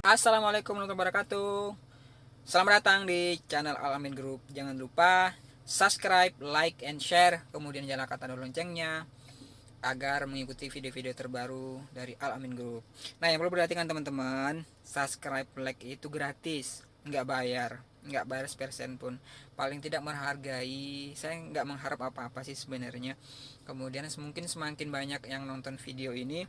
Assalamualaikum warahmatullahi wabarakatuh. Selamat datang di channel Al-Amin Group. Jangan lupa subscribe, like, and share. Kemudian nyalakan tanda loncengnya agar mengikuti video-video terbaru dari Al-Amin Group. Nah, yang perlu perhatikan teman-teman, subscribe, like itu gratis, nggak bayar. Nggak bayar sepersen pun. Paling tidak menghargai. Saya nggak mengharap apa-apa sih sebenarnya. Kemudian mungkin semakin banyak yang nonton video ini,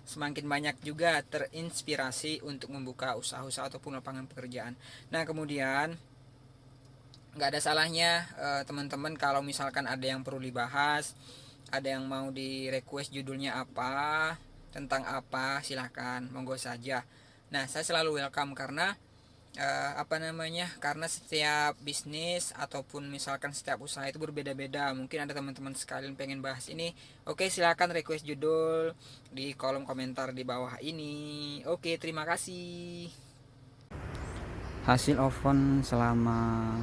semakin banyak juga terinspirasi untuk membuka usaha-usaha ataupun lapangan pekerjaan. Nah, kemudian nggak ada salahnya teman-teman kalau misalkan ada yang perlu dibahas, ada yang mau di request judulnya apa, tentang apa, silahkan, monggo saja. Nah, saya selalu welcome karena karena setiap bisnis ataupun misalkan setiap usaha itu berbeda-beda. Mungkin ada teman-teman sekalian pengen bahas ini, oke, silakan request judul di kolom komentar di bawah ini. Oke, terima kasih. Hasil oven selama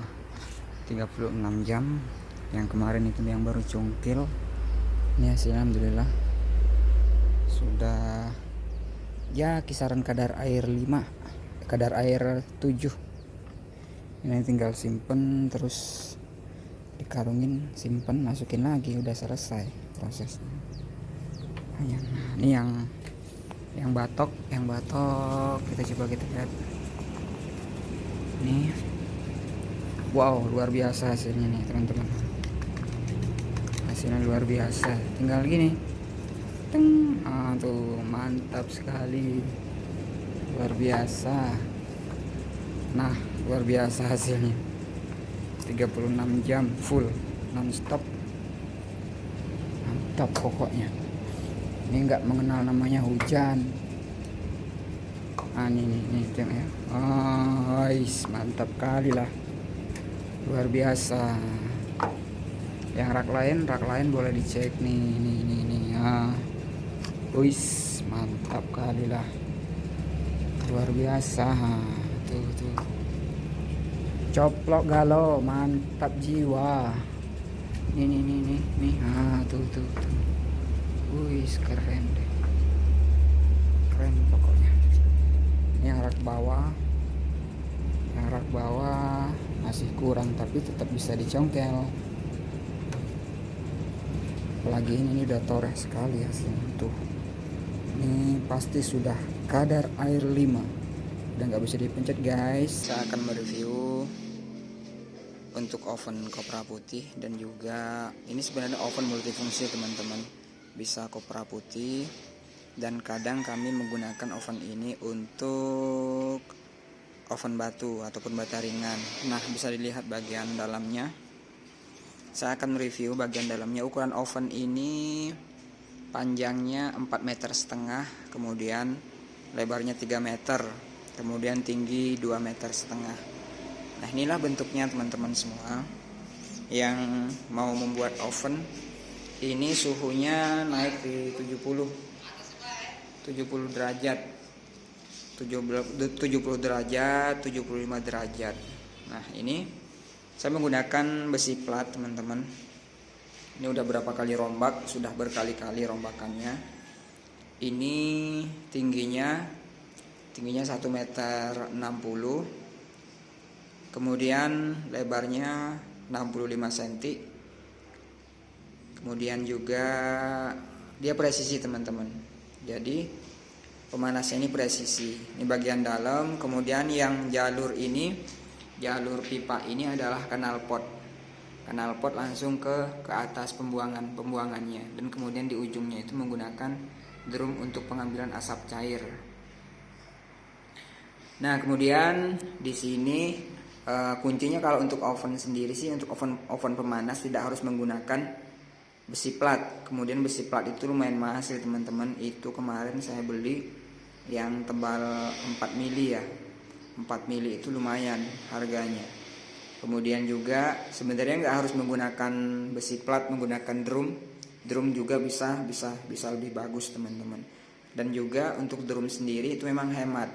36 jam, yang kemarin itu yang baru cungkil. Ini hasilnya alhamdulillah sudah ya kisaran kadar air 5, kadar air 7. Ini tinggal simpen, terus dikarungin, simpen, masukin lagi, udah selesai prosesnya. Ini yang batok kita coba kita lihat. Nih, wow, luar biasa hasilnya nih teman-teman. Hasilnya luar biasa, tinggal gini, tuh mantap sekali, luar biasa. Nah, luar biasa hasilnya, 36 jam full non-stop, mantap pokoknya. Ini nggak mengenal namanya hujan. Ini ya. Mantap kali lah, luar biasa. Yang rak lain boleh dicek nih. Mantap kali lah, luar biasa. Tuh. Coplok galau, mantap jiwa. Nih. Tuh. Keren deh. Keren pokoknya. Ini yang rak bawah masih kurang, tapi tetap bisa dicongkel. Apalagi ini udah toreh sekali hasilnya tuh. Ini pasti sudah kadar air 5, udah nggak bisa dipencet guys. Saya akan mereview untuk oven kopra putih, dan juga ini sebenarnya oven multifungsi teman-teman, bisa kopra putih, dan kadang kami menggunakan oven ini untuk oven batu ataupun bata ringan. Nah, bisa dilihat bagian dalamnya. Saya akan mereview bagian dalamnya. Ukuran oven ini panjangnya 4,5 meter, kemudian lebarnya 3 meter, kemudian tinggi 2,5 meter. Nah, inilah bentuknya teman-teman semua yang mau membuat oven. Ini suhunya naik di 70 derajat, 70 derajat, 75 derajat. Nah, ini saya menggunakan besi plat teman-teman. Ini udah berapa kali rombak, sudah berkali-kali rombakannya. Ini tingginya 1,60 meter, kemudian lebarnya 65 cm. Kemudian juga dia presisi teman-teman. Jadi pemanasnya ini presisi. Ini bagian dalam. Kemudian yang jalur pipa ini adalah kanal pot langsung ke atas pembuangannya, dan kemudian di ujungnya itu menggunakan drum untuk pengambilan asap cair. Nah, kemudian di sini kuncinya kalau untuk oven sendiri sih, untuk oven pemanas tidak harus menggunakan besi plat. Kemudian besi plat itu lumayan mahal sih teman-teman. Itu kemarin saya beli yang tebal 4 mili ya. 4 mili itu lumayan harganya. Kemudian juga sebenarnya nggak harus menggunakan besi plat, menggunakan drum juga bisa lebih bagus teman-teman. Dan juga untuk drum sendiri itu memang hemat.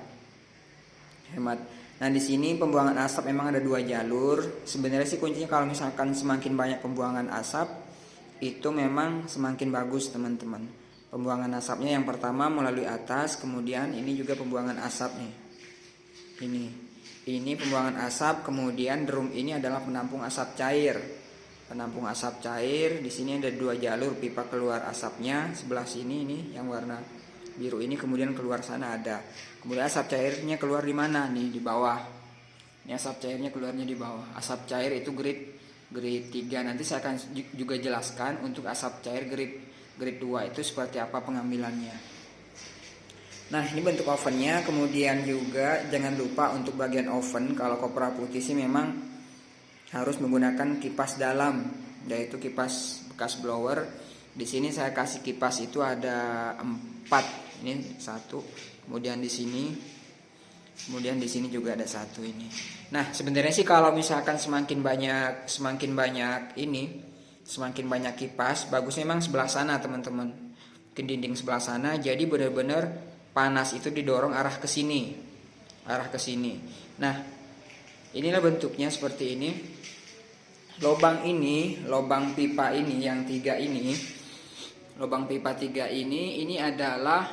Nah, di sini pembuangan asap memang ada 2 jalur. Sebenarnya sih kuncinya kalau misalkan semakin banyak pembuangan asap itu memang semakin bagus teman-teman. Pembuangan asapnya yang pertama melalui atas, kemudian ini juga pembuangan asap nih. Ini pembuangan asap, kemudian drum ini adalah penampung asap cair. Penampung asap cair, di sini ada 2 jalur pipa keluar asapnya, sebelah sini ini yang warna biru ini, kemudian keluar sana ada. Kemudian asap cairnya keluar di mana nih? Di bawah. Ini asap cairnya keluarnya di bawah. Asap cair itu grade 3. Nanti saya akan juga jelaskan untuk asap cair grade 2 itu seperti apa pengambilannya. Nah, ini bentuk ovennya. Kemudian juga jangan lupa untuk bagian oven, kalau Kopra putih sih memang harus menggunakan kipas dalam, yaitu kipas bekas blower. Di sini saya kasih kipas itu ada 4. Ini 1. Kemudian di sini. Kemudian di sini juga ada 1 ini. Nah, sebenarnya sih kalau misalkan semakin banyak kipas, bagus memang sebelah sana, teman-teman. Mungkin dinding sebelah sana, jadi benar-benar panas itu didorong arah ke sini. Nah, inilah bentuknya seperti ini. Lubang pipa ini yang 3 ini. Lubang pipa 3 ini adalah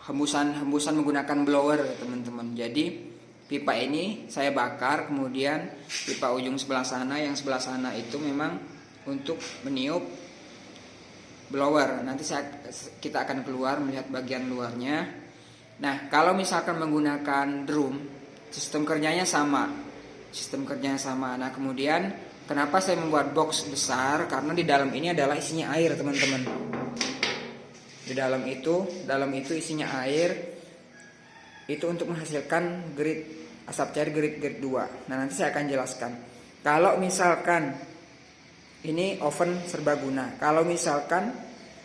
hembusan menggunakan blower, teman-teman. Jadi pipa ini saya bakar, kemudian pipa ujung sebelah sana, yang sebelah sana itu memang untuk meniup blower. Nanti kita akan keluar melihat bagian luarnya. Nah, kalau misalkan menggunakan drum, sistem kerjanya sama. Nah, kemudian kenapa saya membuat box besar? Karena di dalam ini adalah isinya air, teman-teman. Di dalam itu isinya air. Itu untuk menghasilkan asap cair grade 2. Nah, nanti saya akan jelaskan. Kalau misalkan ini oven serbaguna. Kalau misalkan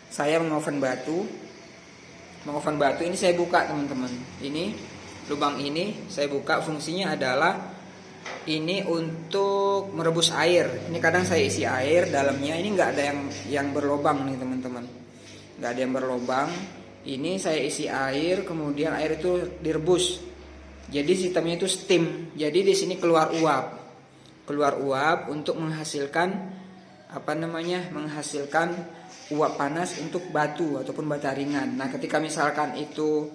saya mengoven batu ini saya buka, teman-teman. Ini lubang ini saya buka, fungsinya adalah ini untuk merebus air. Ini kadang saya isi air dalamnya, ini nggak ada yang berlobang nih, teman-teman. Nggak ada yang berlobang. Ini saya isi air, kemudian air itu direbus. Jadi sistemnya itu steam. Jadi di sini keluar uap untuk menghasilkan uap panas untuk batu ataupun bata ringan. Nah, ketika misalkan itu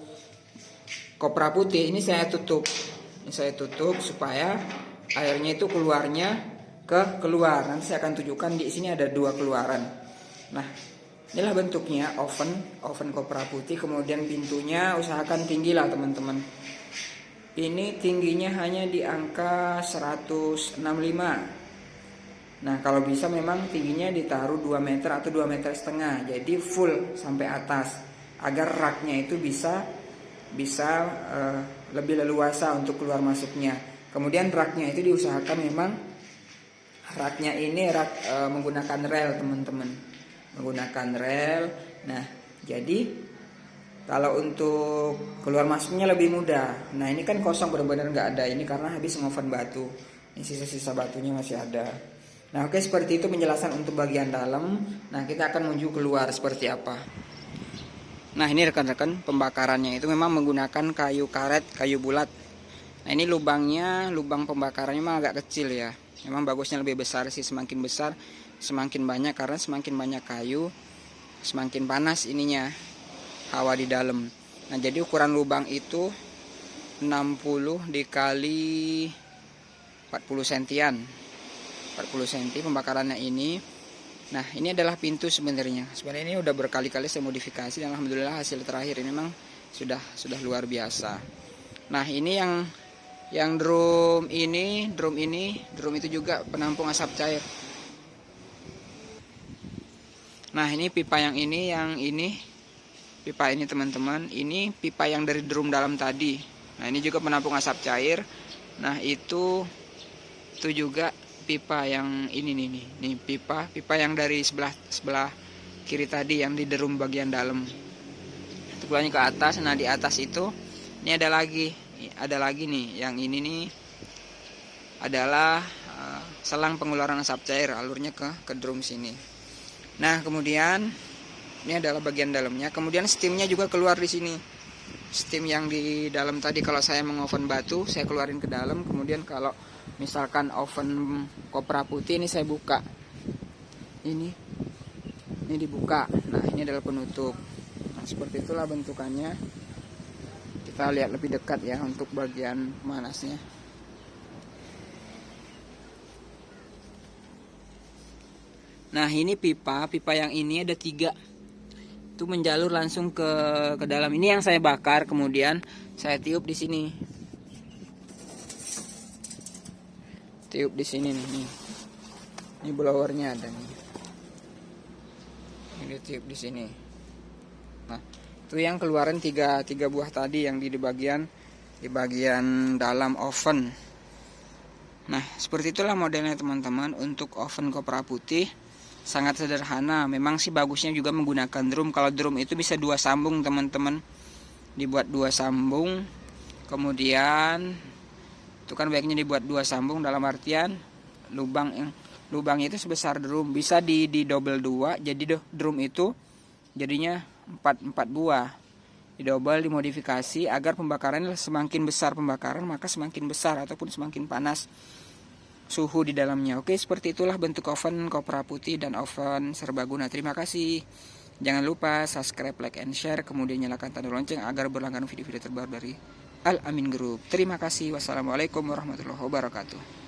Kopra putih, ini saya tutup supaya airnya itu keluar. Nanti saya akan tunjukkan di sini ada 2 keluaran. Nah, inilah bentuknya oven Kopra putih. Kemudian pintunya usahakan tinggi lah, teman-teman. Ini tingginya hanya di angka 165. Nah, kalau bisa memang tingginya ditaruh 2 meter atau 2,5 meter. Jadi full sampai atas, agar raknya itu bisa lebih leluasa untuk keluar masuknya. Kemudian raknya itu diusahakan memang raknya ini menggunakan rel, teman-teman. Menggunakan rel. Nah, jadi kalau untuk keluar masuknya lebih mudah. Nah, ini kan kosong, benar-benar nggak ada ini karena habis ngoven batu. Ini sisa-sisa batunya masih ada. Nah, oke, seperti itu penjelasan untuk bagian dalam. Nah, kita akan menuju keluar seperti apa. Nah, ini rekan-rekan, pembakarannya itu memang menggunakan kayu karet, kayu bulat. Nah, ini lubang pembakarannya memang agak kecil ya. Memang bagusnya lebih besar sih, semakin besar semakin banyak, karena semakin banyak kayu semakin panas ininya hawa di dalam. Nah, jadi ukuran lubang itu 60 dikali 40 sentian. 40 cm pembakarannya ini. Nah, ini adalah pintu sebenarnya. Sebenarnya ini udah berkali-kali saya modifikasi dan alhamdulillah hasil terakhir ini memang sudah luar biasa. Nah, ini yang drum itu juga penampung asap cair. Nah, ini pipa yang ini pipa ini, teman-teman. Ini pipa yang dari drum dalam tadi. Nah, ini juga penampung asap cair. Nah, itu juga pipa yang ini nih pipa yang dari sebelah kiri tadi yang di drum bagian dalam. Itu keluarnya ke atas. Nah, di atas itu ini ada lagi nih, yang ini nih adalah selang pengeluaran asap cair, alurnya ke drum sini. Nah, kemudian ini adalah bagian dalamnya. Kemudian steamnya juga keluar di sini. Steam yang di dalam tadi, kalau saya mengoven batu saya keluarin ke dalam. Kemudian kalau misalkan oven Kopra putih ini saya buka, ini dibuka. Nah, ini adalah penutup. Nah, seperti itulah bentukannya. Kita lihat lebih dekat ya untuk bagian panasnya. Nah ini pipa yang ini ada 3. Itu menjalur langsung ke dalam. Ini yang saya bakar, kemudian saya tiup di sini. Tiup di sini nih. Ini blowernya ada nih. Ini tiup di sini. Nah, itu yang keluaran 3 buah tadi yang di bagian dalam oven. Nah, seperti itulah modelnya teman-teman untuk oven kopra putih. Sangat sederhana. Memang sih bagusnya juga menggunakan drum. Kalau drum itu bisa 2 sambung teman-teman. Dibuat 2 sambung. Kemudian itu kan baiknya dibuat 2 sambung dalam artian lubangnya itu sebesar drum. Bisa di double 2. Jadi drum itu jadinya 4 buah. Di double, dimodifikasi agar pembakarannya semakin besar pembakaran, maka semakin besar ataupun semakin panas suhu di dalamnya. Oke, seperti itulah bentuk oven kopra putih dan oven serbaguna. Terima kasih. Jangan lupa subscribe, like, and share. Kemudian nyalakan tanda lonceng agar berlangganan video-video terbaru dari Al Amin Group. Terima kasih. Wassalamualaikum warahmatullahi wabarakatuh.